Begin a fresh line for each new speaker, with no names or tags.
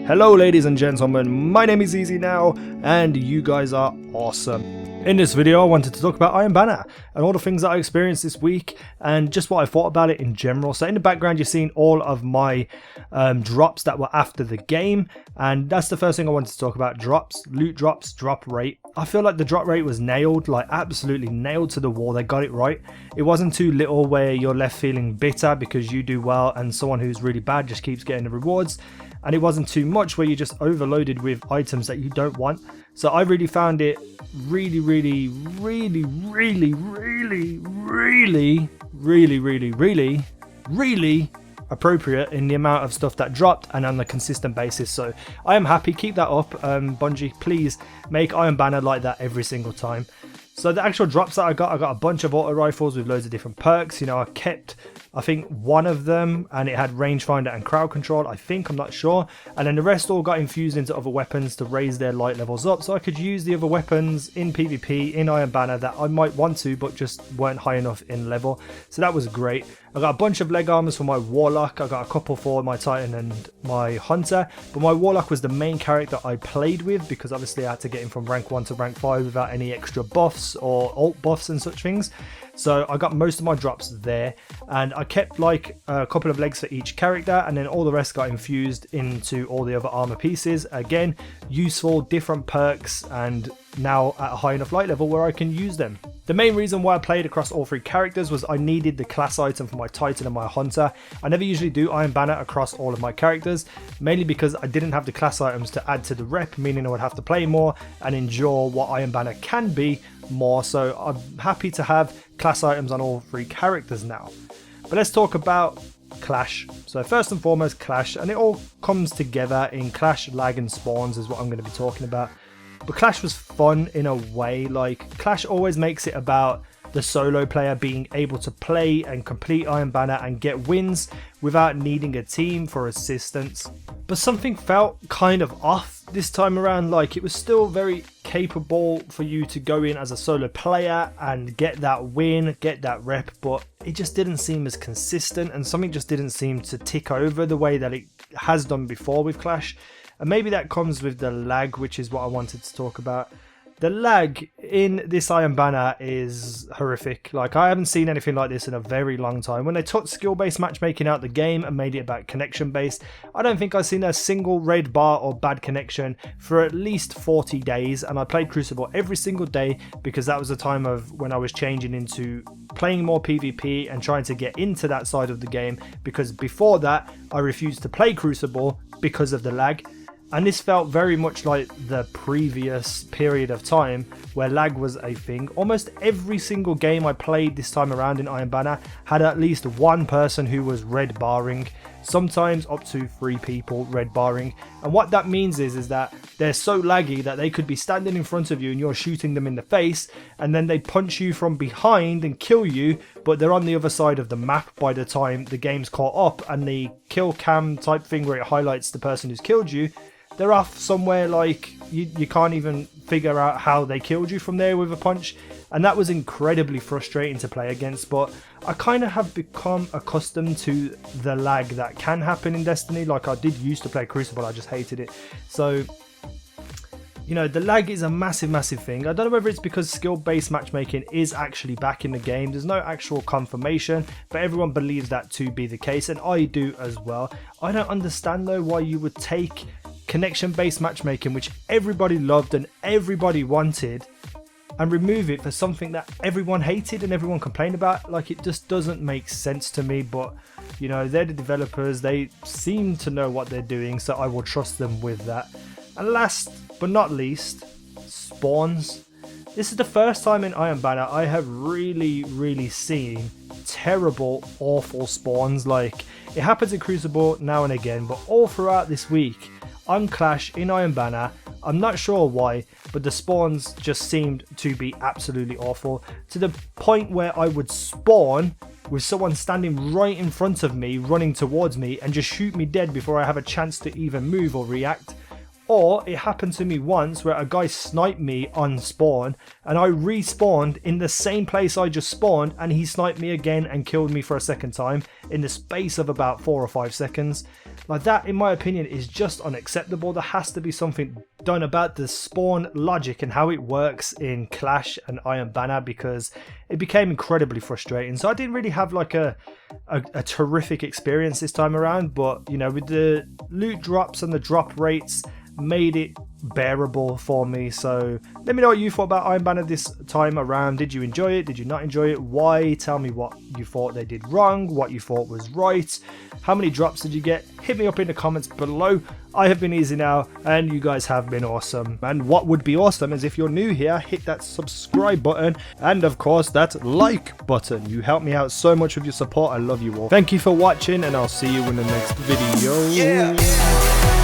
Hello ladies and gentlemen, my name is Easy Now, and you guys are awesome. In this video I wanted to talk about Iron Banner and all the things that I experienced this week and just what I thought about it in general. So in the background you're seeing all of my drops that were after the game, and that's the first thing I wanted to talk about. Drops, loot drops, drop rate. I feel like the drop rate was nailed, like absolutely nailed to the wall. They got it right. It wasn't too little where you're left feeling bitter because you do well and someone who's really bad just keeps getting the rewards. And it wasn't too much where you're just overloaded with items that you don't want. So I really found it really appropriate in the amount of stuff that dropped and on a consistent basis. So I am happy. Keep that up, Bungie. Please make Iron Banner like that every single time. So the actual drops that I got a bunch of auto rifles with loads of different perks. You know, I kept, I think, one of them and it had rangefinder and crowd control, I think, I'm not sure. And then the rest all got infused into other weapons to raise their light levels up, so I could use the other weapons in PvP in Iron Banner that I might want to but just weren't high enough in level. So that was great. I got a bunch of leg armors for my Warlock. I got a couple for my Titan and my Hunter, but my Warlock was the main character I played with because obviously I had to get him from rank 1 to rank 5 without any extra buffs or alt buffs and such things. So I got most of my drops there, and I kept like a couple of legs for each character, and then all the rest got infused into all the other armor pieces. Again, useful, different perks, and now at a high enough light level where I can use them. The main reason why I played across all three characters was I needed the class item for my Titan and my Hunter. I never usually do Iron Banner across all of my characters, mainly because I didn't have the class items to add to the rep, meaning I would have to play more and endure what Iron Banner can be more. So I'm happy to have class items on all three characters now. But let's talk about Clash. So first and foremost, Clash, and it all comes together in Clash, lag and spawns is what I'm going to be talking about. But Clash was fun in a way. Like, Clash always makes it about the solo player being able to play and complete Iron Banner and get wins without needing a team for assistance. But something felt kind of off this time around. Like, it was still very capable for you to go in as a solo player and get that win, get that rep, but it just didn't seem as consistent, and something just didn't seem to tick over the way that it has done before with Clash. And maybe that comes with the lag, which is what I wanted to talk about. The lag in this Iron Banner is horrific. Like, I haven't seen anything like this in a very long time. When they took skill-based matchmaking out the game and made it about connection-based, I don't think I've seen a single red bar or bad connection for at least 40 days. And I played Crucible every single day because that was the time of when I was changing into playing more PvP and trying to get into that side of the game, because before that I refused to play Crucible because of the lag. And this felt very much like the previous period of time where lag was a thing. Almost every single game I played this time around in Iron Banner had at least one person who was red barring, sometimes up to 3 people red barring. And what that means is that they're so laggy that they could be standing in front of you and you're shooting them in the face, and then they punch you from behind and kill you, but they're on the other side of the map by the time the game's caught up, and the kill cam type thing where it highlights the person who's killed you, they're off somewhere, like you can't even figure out how they killed you from there with a punch. And that was incredibly frustrating to play against. But I kind of have become accustomed to the lag that can happen in Destiny. Like, I did used to play Crucible, I just hated it. So, you know, the lag is a massive thing. I don't know whether it's because skill-based matchmaking is actually back in the game. There's no actual confirmation, but everyone believes that to be the case, and I do as well. I don't understand though why you would take connection-based matchmaking, which everybody loved and everybody wanted, and remove it for something that everyone hated and everyone complained about. Like, it just doesn't make sense to me. But you know, they're the developers, they seem to know what they're doing, so I will trust them with that. And last but not least, spawns. This is the first time in Iron Banner I have really seen terrible, awful spawns. Like, it happens in Crucible now and again, but all throughout this week on Clash in Iron Banner, I'm not sure why, but the spawns just seemed to be absolutely awful, to the point where I would spawn with someone standing right in front of me, running towards me, and just shoot me dead before I have a chance to even move or react. Or it happened to me once where a guy sniped me on spawn and I respawned in the same place I just spawned, and he sniped me again and killed me for a second time in the space of about 4 or 5 seconds. Like, that, in my opinion, is just unacceptable. There has to be something done about the spawn logic and how it works in Clash and Iron Banner, because it became incredibly frustrating. So I didn't really have like a terrific experience this time around, but you know, with the loot drops and the drop rates, made it bearable for me. So let me know what you thought about Iron Banner this time around. Did you enjoy it? Did you not enjoy it? Why? Tell me what you thought they did wrong, what you thought was right. How many drops did you get? Hit me up in the comments below. I have been easy now, and you guys have been awesome. And what would be awesome is if you're new here, hit that subscribe button and of course that like button. You help me out so much with your support. I love you all. Thank you for watching, and I'll see you in the next video.
Yeah.